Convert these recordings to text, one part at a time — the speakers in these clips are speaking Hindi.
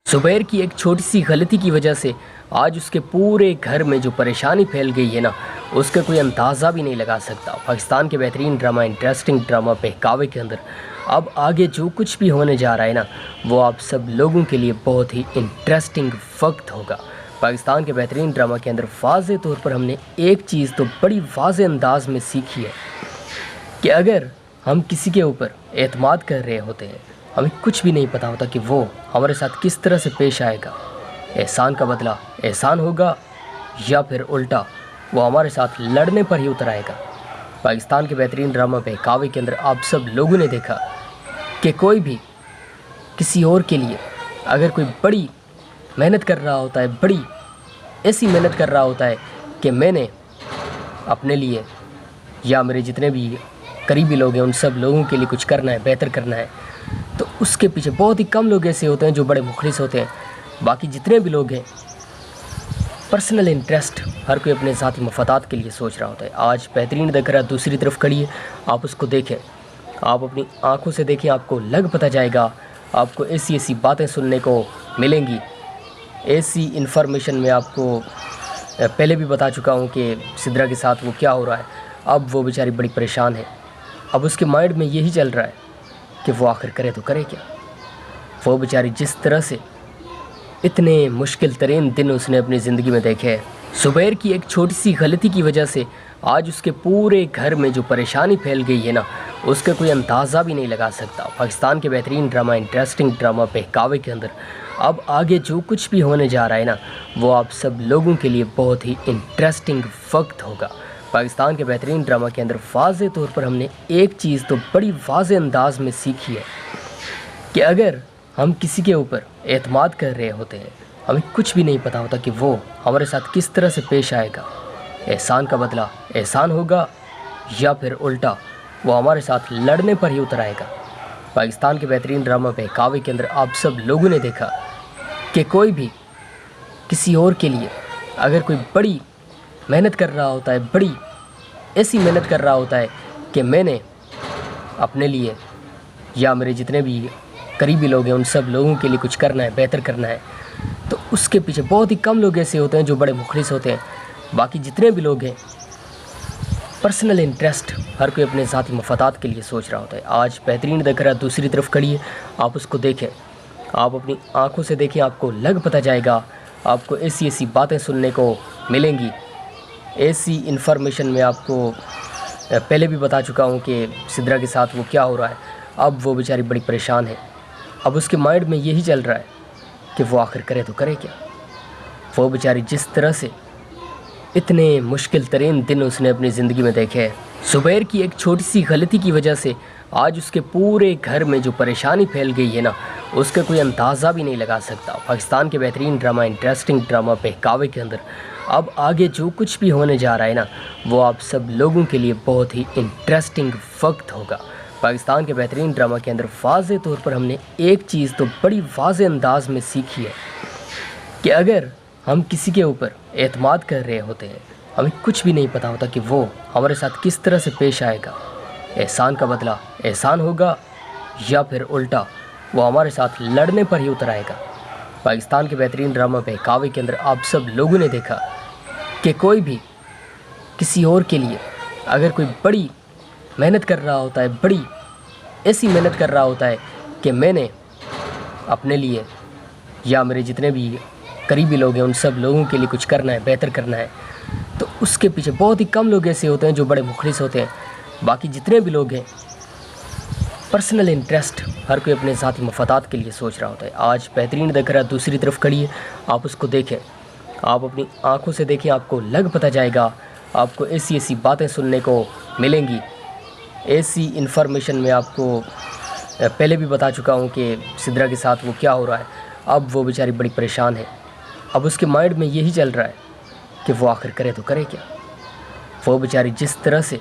जुबैर की एक छोटी सी गलती की वजह से आज उसके पूरे घर में जो परेशानी फैल गई है ना, उसका कोई अंदाज़ा भी नहीं लगा सकता। पाकिस्तान के बेहतरीन ड्रामा, इंटरेस्टिंग ड्रामा बहकावे के अंदर अब आगे जो कुछ भी होने जा रहा है ना, वो आप सब लोगों के लिए बहुत ही इंटरेस्टिंग वक्त होगा। पाकिस्तान के बेहतरीन ड्रामा के अंदर वाज़े तौर पर हमने एक चीज़ तो बड़ी वाज़े अंदाज में सीखी है कि अगर हम किसी के ऊपर एतमाद कर रहे होते हैं, हमें कुछ भी नहीं पता होता कि वो हमारे साथ किस तरह से पेश आएगा। एहसान का बदला एहसान होगा या फिर उल्टा वो हमारे साथ लड़ने पर ही उतर आएगा। पाकिस्तान के बेहतरीन ड्रामा बहकावे के अंदर आप सब लोगों ने देखा कि कोई भी किसी और के लिए अगर कोई बड़ी मेहनत कर रहा होता है, बड़ी ऐसी मेहनत कर रहा होता है कि मैंने अपने लिए या मेरे जितने भी करीबी लोग हैं उन सब लोगों के लिए कुछ करना है, बेहतर करना है, तो उसके पीछे बहुत ही कम लोग ऐसे होते हैं जो बड़े मुखलिस होते हैं। बाकी जितने भी लोग हैं पर्सनल इंटरेस्ट, हर कोई अपने ज़ाती मफादात के लिए सोच रहा होता है। आज बेहतरीन देख रहा दूसरी तरफ खड़ी है, आप उसको देखें, आप अपनी आंखों से देखें, आपको लग पता जाएगा। आपको ऐसी ऐसी बातें सुनने को मिलेंगी, ऐसी इन्फॉर्मेशन मैं आपको पहले भी बता चुका हूँ कि सिद्रा के साथ वो क्या हो रहा है। अब वो बेचारी बड़ी परेशान है। अब उसके माइंड में यही चल रहा है कि वो आखिर करे तो करे क्या। वो बेचारी जिस तरह से इतने मुश्किल तरीन दिन उसने अपनी ज़िंदगी में देखे हैं, जुबैर की एक छोटी सी गलती की वजह से आज उसके पूरे घर में जो परेशानी फैल गई है ना, उसका कोई अंदाज़ा भी नहीं लगा सकता। पाकिस्तान के बेहतरीन ड्रामा, इंटरेस्टिंग ड्रामा बहकावे के अंदर अब आगे जो कुछ भी होने जा रहा है ना, वो आप सब लोगों के लिए बहुत ही इंटरेस्टिंग वक्त होगा। पाकिस्तान के बेहतरीन ड्रामा के अंदर वाज़े तौर पर हमने एक चीज़ तो बड़ी वाज़े अंदाज में सीखी है कि अगर हम किसी के ऊपर एतमाद कर रहे होते हैं, हमें कुछ भी नहीं पता होता कि वो हमारे साथ किस तरह से पेश आएगा। एहसान का बदला एहसान होगा या फिर उल्टा वो हमारे साथ लड़ने पर ही उतर आएगा। पाकिस्तान के बेहतरीन ड्रामा बहकावे के अंदर आप सब लोगों ने देखा कि कोई भी किसी और के लिए अगर कोई बड़ी मेहनत कर रहा होता है, बड़ी ऐसी मेहनत कर रहा होता है कि मैंने अपने लिए या मेरे जितने भी करीबी लोग हैं उन सब लोगों के लिए कुछ करना है, बेहतर करना है, तो उसके पीछे बहुत ही कम लोग ऐसे होते हैं जो बड़े मुखलिस होते हैं। बाकी जितने भी लोग हैं पर्सनल इंटरेस्ट, हर कोई अपने ज़ाती मफादात के लिए सोच रहा होता है। आज बेहतरीन देख रहा दूसरी तरफ खड़ी है, आप उसको देखें, आप अपनी आंखों से देखें, आपको लग पता जाएगा। आपको ऐसी ऐसी बातें सुनने को मिलेंगी, ऐसी इन्फॉर्मेशन मैं आपको पहले भी बता चुका हूँ कि सिद्रा के साथ वो क्या हो रहा है। अब वो बेचारी बड़ी परेशान है। अब उसके माइंड में यही चल रहा है कि वो आखिर करे तो करे क्या। वो बेचारी जिस तरह से इतने मुश्किल तरीन दिन उसने अपनी ज़िंदगी में देखे हैं, जुबैर की एक छोटी सी गलती की वजह से आज उसके पूरे घर में जो परेशानी फैल गई है ना, उसका कोई अंदाज़ा भी नहीं लगा सकता। पाकिस्तान के बेहतरीन ड्रामा, इंटरेस्टिंग ड्रामा बहकावे के अंदर अब आगे जो कुछ भी होने जा रहा है ना, वो आप सब लोगों के लिए बहुत ही इंटरेस्टिंग वक्त होगा। पाकिस्तान के बेहतरीन ड्रामा के अंदर वाज़े तौर पर हमने एक चीज़ तो बड़ी वाज़े अंदाज में सीखी है कि अगर हम किसी के ऊपर एतमाद कर रहे होते हैं, हमें कुछ भी नहीं पता होता कि वो हमारे साथ किस तरह से पेश आएगा। एहसान का बदला एहसान होगा या फिर उल्टा वो हमारे साथ लड़ने पर ही उतर आएगा। पाकिस्तान के बेहतरीन ड्रामा बहकावे के अंदर आप सब लोगों ने देखा कि कोई भी किसी और के लिए अगर कोई बड़ी मेहनत कर रहा होता है, बड़ी ऐसी मेहनत कर रहा होता है कि मैंने अपने लिए या मेरे जितने भी करीबी लोग हैं उन सब लोगों के लिए कुछ करना है, बेहतर करना है, तो उसके पीछे बहुत ही कम लोग ऐसे होते हैं जो बड़े मुखलिस होते हैं। बाकी जितने भी लोग हैं पर्सनल इंटरेस्ट, हर कोई अपने ज़ाती मफादात के लिए सोच रहा होता है। आज बेहतरीन देख रहा दूसरी तरफ खड़ी है, आप उसको देखें, आप अपनी आंखों से देखें, आपको लग पता जाएगा। आपको ऐसी ऐसी बातें सुनने को मिलेंगी, ऐसी इन्फॉर्मेशन मैं आपको पहले भी बता चुका हूँ कि सिद्रा के साथ वो क्या हो रहा है। अब वो बेचारी बड़ी परेशान है। अब उसके माइंड में यही चल रहा है कि वो आखिर करे तो करे क्या। वो बेचारी जिस तरह से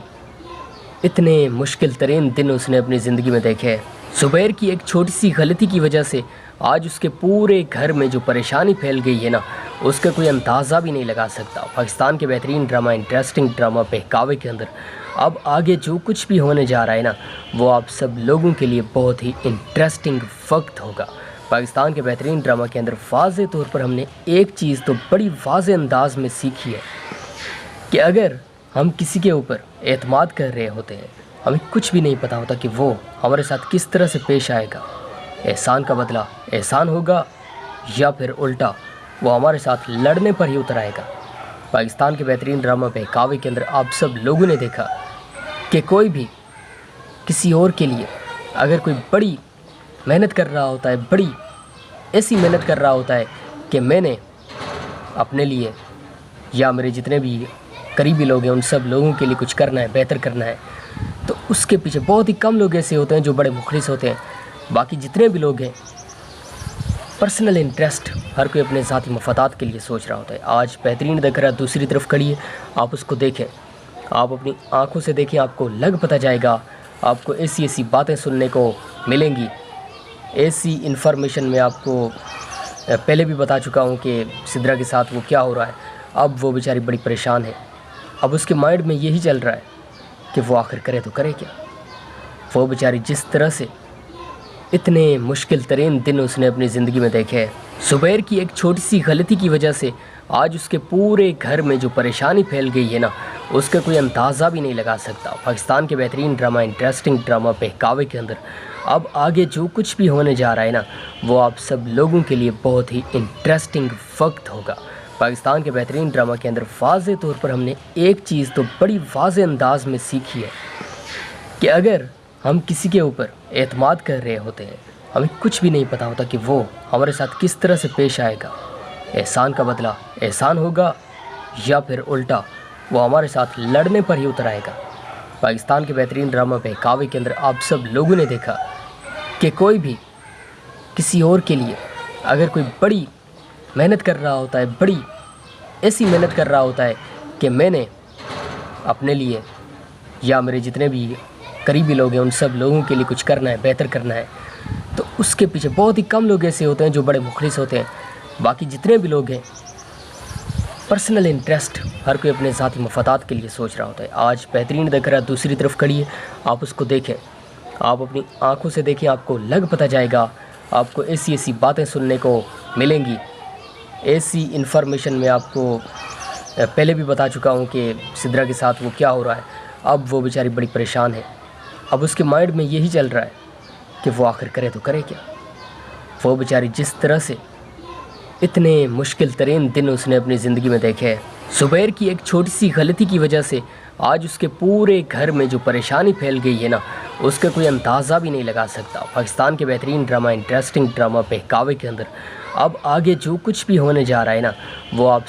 इतने मुश्किल तरीन दिन उसने अपनी ज़िंदगी में देखे हैं, जुबैर की एक छोटी सी गलती की वजह से आज उसके पूरे घर में जो परेशानी फैल गई है ना, उसका कोई अंदाज़ा भी नहीं लगा सकता। पाकिस्तान के बेहतरीन ड्रामा, इंटरेस्टिंग ड्रामा बहकावे के अंदर अब आगे जो कुछ भी होने जा रहा है ना, वो आप सब लोगों के लिए बहुत ही इंटरेस्टिंग वक्त होगा। पाकिस्तान के बेहतरीन ड्रामा के अंदर वाज़े तौर पर हमने एक चीज़ तो बड़ी वाज़े अंदाज में सीखी है कि अगर हम किसी के ऊपर एतमाद कर रहे होते हैं, हमें कुछ भी नहीं पता होता कि वो हमारे साथ किस तरह से पेश आएगा। एहसान का बदला एहसान होगा या फिर उल्टा वो हमारे साथ लड़ने पर ही उतर आएगा। पाकिस्तान के बेहतरीन ड्रामा बहकावे के अंदर आप सब लोगों ने देखा कि कोई भी किसी और के लिए अगर कोई बड़ी मेहनत कर रहा होता है, बड़ी ऐसी मेहनत कर रहा होता है कि मैंने अपने लिए या मेरे जितने भी करीबी लोग हैं उन सब लोगों के लिए कुछ करना है, बेहतर करना है, तो उसके पीछे बहुत ही कम लोग ऐसे होते हैं जो बड़े मुखलिस होते हैं। बाकी जितने भी लोग हैं पर्सनल इंटरेस्ट, हर कोई अपने ज़ाती मफादात के लिए सोच रहा होता है। आज बेहतरीन देख रहा दूसरी तरफ खड़ी है, आप उसको देखें, आप अपनी आंखों से देखें, आपको लग पता जाएगा। आपको ऐसी ऐसी बातें सुनने को मिलेंगी, ऐसी इन्फॉर्मेशन मैं आपको पहले भी बता चुका हूँ कि सिद्रा के साथ वो क्या हो रहा है। अब वो बेचारी बड़ी परेशान है, अब उसके माइंड में यही चल रहा है कि वो आखिर करे तो करे क्या। वो बेचारी जिस तरह से इतने मुश्किल तरीन दिन उसने अपनी ज़िंदगी में देखे हैं, ज़ुबैर की एक छोटी सी गलती की वजह से आज उसके पूरे घर में जो परेशानी फैल गई है ना, उसका कोई अंदाज़ा भी नहीं लगा सकता। पाकिस्तान के बेहतरीन ड्रामा, इंटरेस्टिंग ड्रामा बहकावे के अंदर अब आगे जो कुछ भी होने जा रहा है ना, वो आप सब लोगों के लिए बहुत ही इंटरेस्टिंग वक्त होगा। पाकिस्तान के बेहतरीन ड्रामा के अंदर वाज़े तौर पर हमने एक चीज़ तो बड़ी वाज़े अंदाज में सीखी है कि अगर हम किसी के ऊपर एतमाद कर रहे होते हैं, हमें कुछ भी नहीं पता होता कि वो हमारे साथ किस तरह से पेश आएगा। एहसान का बदला एहसान होगा या फिर उल्टा वो हमारे साथ लड़ने पर ही उतर आएगा। पाकिस्तान के बेहतरीन ड्रामा बहकावे के अंदर आप सब लोगों ने देखा कि कोई भी किसी और के लिए अगर कोई बड़ी मेहनत कर रहा होता है, बड़ी ऐसी मेहनत कर रहा होता है कि मैंने अपने लिए या मेरे जितने भी करीबी लोग हैं उन सब लोगों के लिए कुछ करना है, बेहतर करना है, तो उसके पीछे बहुत ही कम लोग ऐसे होते हैं जो बड़े मुखलिस होते हैं। बाकी जितने भी लोग हैं पर्सनल इंटरेस्ट, हर कोई अपने ज़ाती मफादात के लिए सोच रहा होता है। आज बेहतरीन देख रहा दूसरी तरफ खड़ी है, आप उसको देखें, आप अपनी आंखों से देखें, आपको लग पता जाएगा। आपको ऐसी ऐसी बातें सुनने को मिलेंगी, ऐसी इन्फॉर्मेशन मैं आपको पहले भी बता चुका हूँ कि सिद्रा के साथ वो क्या हो रहा है। अब वो बेचारी बड़ी परेशान है, अब उसके माइंड में यही चल रहा है कि वो आखिर करे तो करे क्या। वो बेचारी जिस तरह से इतने मुश्किल तरीन दिन उसने अपनी ज़िंदगी में देखे हैं, ज़ुबैर की एक छोटी सी गलती की वजह से आज उसके पूरे घर में जो परेशानी फैल गई है ना, उसका कोई अंदाज़ा भी नहीं लगा सकता। पाकिस्तान के बेहतरीन ड्रामा, इंटरेस्टिंग ड्रामा बहकावे के अंदर अब आगे जो कुछ भी होने जा रहा है ना, वो आप